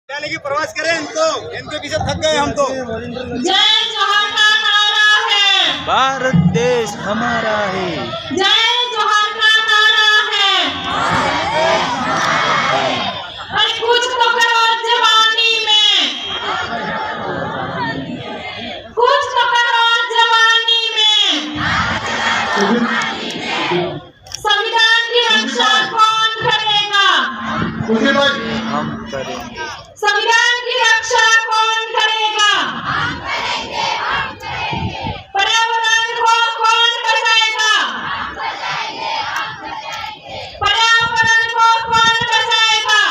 क्या लेके प्रवास करें इनके पीछे थक गए हम तो। जय जोहार का नारा है, भारत देश हमारा है। जय जोहार का नारा है। अरे कुछ तो करो जवानी में, कुछ तो करो जवानी में। संविधान की रक्षा कौन करेगा? हम करेंगे। संविधान की रक्षा कौन करेगा? पर्यावरण को कौन बचाएगा? पर्यावरण को कौन बचाएगा?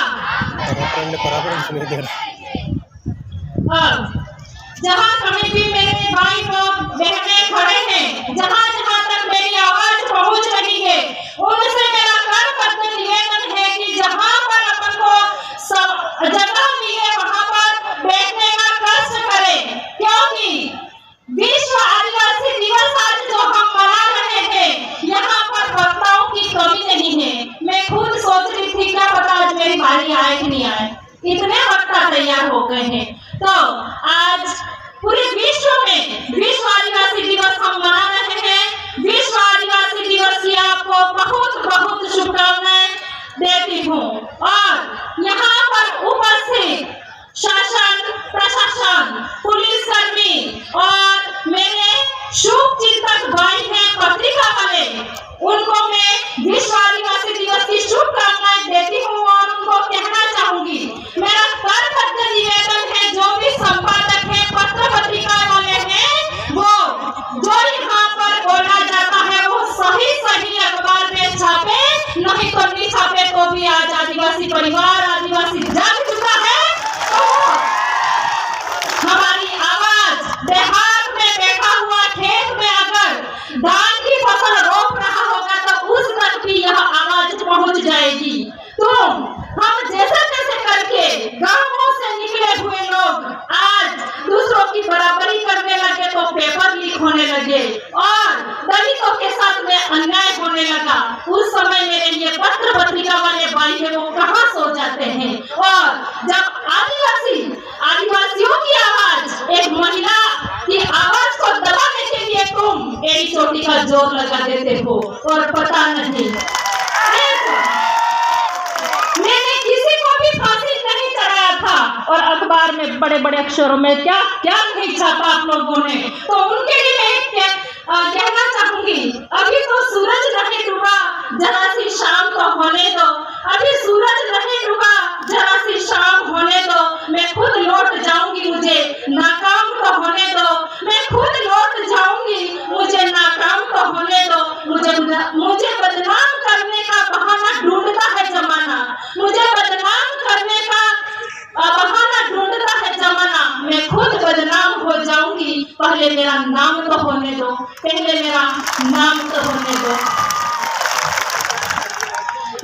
जहाँ कहीं भी मेरे भाई लोग बहने खड़े हैं, जहाँ जहाँ तक मेरी आवाज पहुँच रही है, उनसे मेरा करबद्ध निवेदन है कि जहाँ पर अपन को जगह मिले वहाँ पर बैठने का कष्ट करें, क्योंकि विश्व आदिवासी दिवस आज जो हम मना रहे हैं, यहाँ पर वक्ताओं की कमी नहीं है। मैं खुद सोच रही थी क्या पता आज मेरी बारी आए कि नहीं आए, इतने वक्ता तैयार हो गए हैं। तो आज पूरे विश्व में विश्व आदिवासी दिवस हम मना रहे हैं। विश्व आदिवासी दिवस की आपको बहुत बहुत शुभकामनाएं देती हूँ। और यहाँ पर उपस्थित शासन, प्रशासन, पुलिसकर्मी और मेरे शुभ चिंतक भाई हैं पत्रिका वाले, उनको मैं विश्व आदिवासी दिवस की शुभकामनाएं देती हूँ और उनको कहना चाहूंगी, मेरा करबद्ध निवेदन है, जो भी संपादक है, पत्र पत्रिका वाले हैं, वो जो यहाँ पर बोला जाता है वो सही सही अखबार में छापे, नहीं तो नहीं छापे तो भी आज आदिवासी परिवार, आदिवासी जाग चुका है। हमारी आवाज देहात में बैठा हुआ खेत में अगर धान की फसल रोप रहा होगा तो उस तक भी यह आवाज पहुंच जाएगी। तो हम जैसे तैसे करके गांवों से निकले हुए लोग आज दूसरों की बराबरी करने लगे तो पेपर लीक होने लगे और दलितों के साथ में अन्याय होने लगा। उस समय मेरे लिए पत्र पत्रिका वाले भाई है वो कहाँ सो जाते हैं। और जब आदिवासियों की आवाज, एक महिला की आवाज को दबाने के लिए तुम एड़ी चोटी का जोर लगा देते हो और पता नहीं, मैंने किसी को भी फांसी नहीं चढ़ाया था और अखबार में बड़े बड़े अक्षरों में क्या क्या नहीं छापा आप लोगों ने। तो उनके लिए मैं कहना चाहूंगी, अभी तो सूरज नहीं डूबा, जरा सी शाम तो होने दो। अभी सूरज नहीं डूबा, जरा सी शाम होने दो। मैं खुद लौट जाऊंगी, मुझे नाकाम तो होने दो। मैं खुद लौट जाऊंगी, मुझे नाकाम तो होने दो। मुझे बदनाम करने का बहाना ढूंढता है जमाना, मुझे बदनाम करने का बहाना ढूंढता है जमाना। मैं खुद बदनाम हो जाऊंगी, पहले मेरा नाम तो होने दो, पहले मेरा नाम तो होने दो।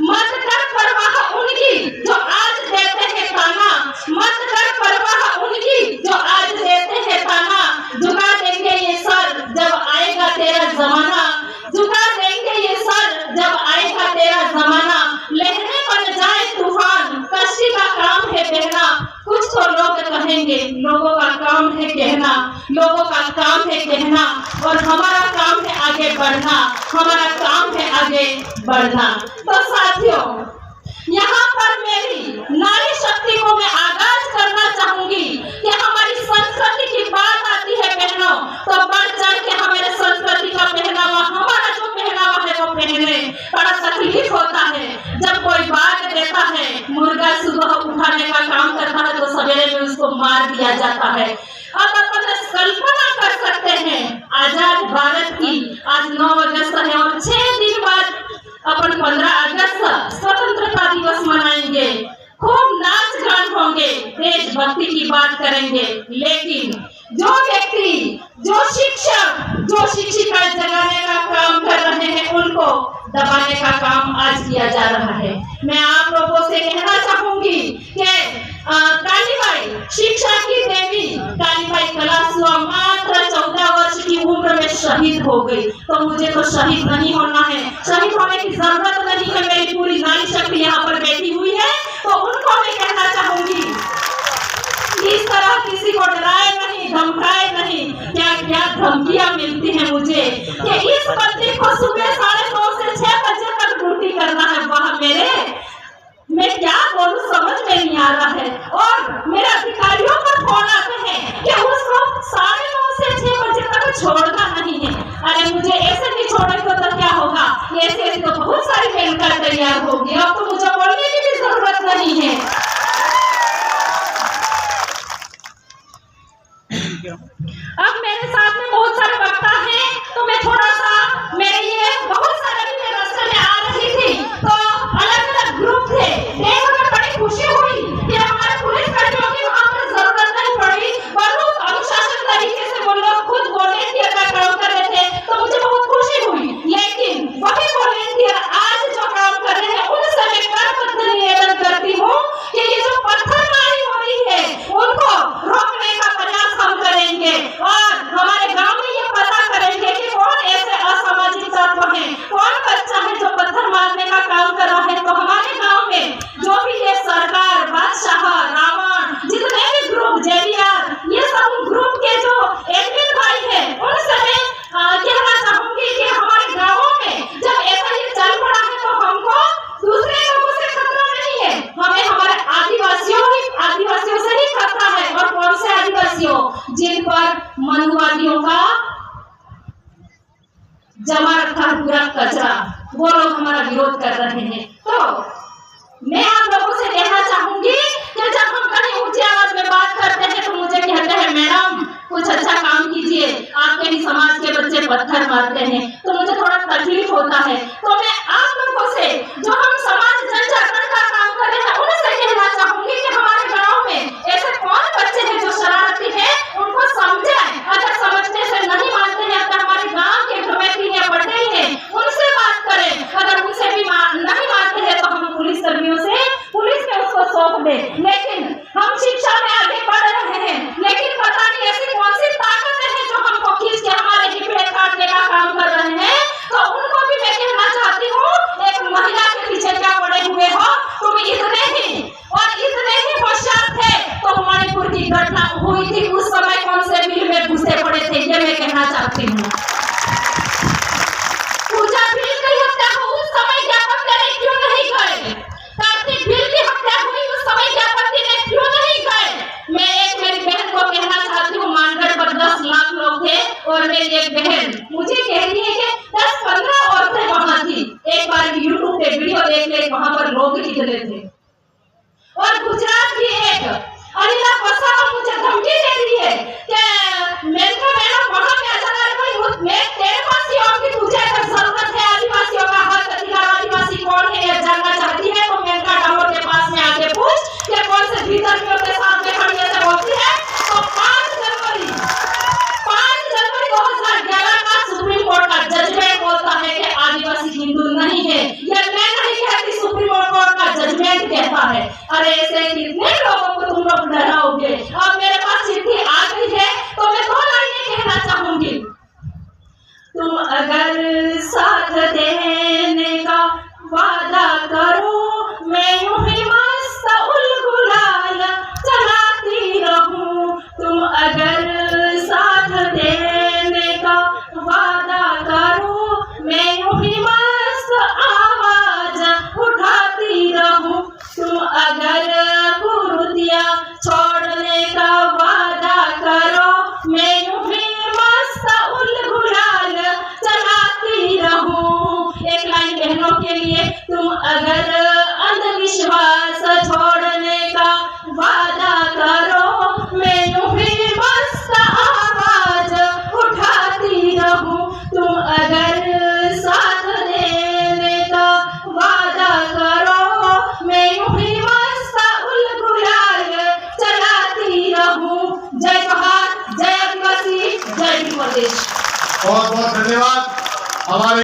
मत कर परवाह उनकी जो आज देते हैं ताना, मत कर परवाह उनकी जो आज देते हैं ताना। झुका देंगे ये सर जब आएगा तेरा जमाना, झुका देंगे ये सर जब आएगा तेरा जमाना। लहरें बन जाए तूफान, कश्ती का काम है बहना। कुछ तो लोग कहेंगे, लोगों का काम है कहना, लोगों का काम है कहना और हमारा काम है आगे बढ़ना, हमारा काम है आगे बढ़ना। तो साथियों, यहाँ पर मेरी नारी शक्ति को मैं आगाज करना चाहूंगी कि हमारी संस्कृति की बात आती है बहनों, तो बढ़ चढ़ के हमारे संस्कृति का पहनावा, हमारा जो पहनावा है वो पहनने बड़ा तकलीफ होता है। जब कोई बात देता है, मुर्गा सुबह उठाने का काम करता है तो सवेरे में उसको मार दिया जाता है। अब अपन कल्पना कर सकते हैं आजाद भारत की आज 9 अगस्त है और 6 दिन बाद अपन 15 अगस्त स्वतंत्रता दिवस मनाएंगे। खूब नाच गान होंगे, देशभक्ति की बात करेंगे, लेकिन जो व्यक्ति, जो शिक्षक, जो शिक्षिका जगाने का काम कर रहे हैं उनको दबाने का काम आज किया जा रहा है। मैं आप लोगों से कहना चाहूंगी कि कालीबाई शिक्षा की देवी कालीबाई कलासुआ मात्र 14 वर्ष की उम्र में शहीद हो गई। तो मुझे तो शहीद नहीं होना है, शहीद होने की जरूरत नहीं है। मेरी पूरी नारी शक्ति यहाँ पर बैठी हुई है, तो उनको मैं कहना चाहूंगी आ रहा है और मेरे अधिकारियों पर फोन आते हैं कि उसको 9:30 से 6 बजे तक छोड़ना नहीं है। अरे मुझे ऐसे नहीं छोड़ेंगे तो क्या होगा? ऐसे तो बहुत सारी पेनकार तैयार होगी, अब तो मुझे बोलने की भी जरूरत नहीं है। अब मेरे साथ में बहुत सारे वक्ता हैं, तो मैं थोड़ा सा मेरे ये बहुत सारे भी मेरे रास्ते में आ रही थी, तो अलग अलग ग्रुप थे। देखकर बड़ी खुशी हुई कि हमारे पुलिस कर्मियों की वहाँ पर जरूरत नहीं पड़ी, बहुत अनुशासन तरीके से वो लोग खुद वॉलेंटियर का काम कर रहे थे, तो मुझे बहुत खुशी हुई। लेकिन वही वॉलेंटियर आज जो काम कर रहे हैं उनसे मैं करबद्ध निवेदन करती हूँ कि ये जो पत्थरमारी हो रही है उनको रोकने का प्रयास हम करेंगे और हमारे गांव में ये पता करेंगे कि कौन ऐसे असामाजिक तत्व हैं, कौन बच्चा है जो पत्थर मारने का काम कर रहा है। तो हमारे गांव में जो भी ये सरकार, बादशाह, रावण, जितने भी ग्रुप, जेडीआर, ये सब ग्रुप के जो एडमिन भाई है उनसे मैं कहना चाहूंगी कि हमारे गाँवों में जब ऐसा ये चल पड़ा है तो हमको दूसरे लोगों से खतरा नहीं है, हमें हमारे आदिवासियों से ही खतरा है। और कौन से आदिवासियों? जिन पर मनुवादियों का जमा रखा पूरा कचरा, वो लोग हमारा विरोध कर रहे हैं। तो मैं आप लोगों से कहना चाहूंगी कि जब हम कहीं ऊंची आवाज में बात करते हैं तो मुझे कहते हैं मैडम कुछ अच्छा काम कीजिए, आपके ही समाज के बच्चे पत्थर मारते हैं, तो मुझे थोड़ा तकलीफ होता है। तो मैं आप लोगों से जो हम समाज जन जागरण का काम कर रहे हैं उनसे कहना चाहूंगी कि हमारे गाँव में ऐसे कौन बच्चे हैं जो शरारती है, उनको समझाएं। अगर समझने से नहीं मानते हैं तो हमारे गाँव के कमेटी या पटेल हैं उनसे बात करें, अगर उनसे भी नहीं मानते हैं तो हम पुलिस कर्मियों से पुलिस में उसको सौंप दें। लेकिन हम शिक्षा में आगे बढ़ रहे हैं, लेकिन पता नहीं ऐसी कौन सी ताकतें हैं जो हमको खींच के हमारे हिपड़े काटने का काम कर रहे हैं। तो उनको भी मैं कहना चाहती हूँ, एक महिला के पीछे क्या पड़े हुए हो तुम? इतने ही होशियार थे तो मणिपुर की घटना हुई थी उस समय कौन से बिल में घुसे पड़े थे, ये मैं कहना चाहती हूँ। पूजा बिल की हत्या हुई उस समय ज्ञापन देने क्यों नहीं गए? कार्तिक बिल की हत्या हुई उस समय ज्ञापन देने क्यों नहीं गए? मैं एक मेरी बहन को कहना चाहती हूँ, मानगढ़ पर 10 लाख लोग थे और मेरी एक बहन मुझे कह रही है कि 10-15 औरतें वहां थी। एक बार यूट्यूब पे वीडियो देख ले, वहां पर लोग कितने थे। और गुजरात की एक अनिला बसा मुझे धमकी दे रही है कि मैडम वहां पे अचानक मैं तेरे पास ही आऊंगी, तुझे अगर जरूरत है आदिवासियों का हक अधिकार, आदिवासी कौन है यह जानना चाहती है तो मेनका डामोर के पास में आके पूछ कि कौन से भीतरमियों के साथ में खड़ी ऐसे बोलती है। तो 5 जनवरी 2011 का सुप्रीम कोर्ट का जजमेंट बोलता है कि आदिवासी हिंदू नहीं है। यह मैं नहीं कहती, सुप्रीम कोर्ट का जजमेंट कहता है। अरे ऐसे कितने लोगों को तुम लोग डराओगे? अब मेरे पास चिट्ठी आ गई है तो मैं 2 लाइनें कहना चाहूंगी। तुम अगर साथ देने का वादा करो, मैं यूं ही मस्त उलगुलाल चलाती रहूं। तुम अगर साथ देने का वादा करो, मैं यूं ही मस्त आवाज उठाती रहूं। तुम अगर कुर्तिया छोड़ने का वादा करो, मैं यूं ही मस्त उलगुलाल चलाती रहूं। एक लाइन बहनों के लिए, तुम अगर अंधविश्वास छोड़ने का वादा करो, मैं यूं ही मस्त आवाज उठाती रहूं। तुम अगर साथ देने का वादा करो, मैं यूं ही मस्त उलगुलाल चलाती रहूं। जय जोहार, जय आदिवासी, जय हिंद प्रदेश। बहुत बहुत धन्यवाद। हमारे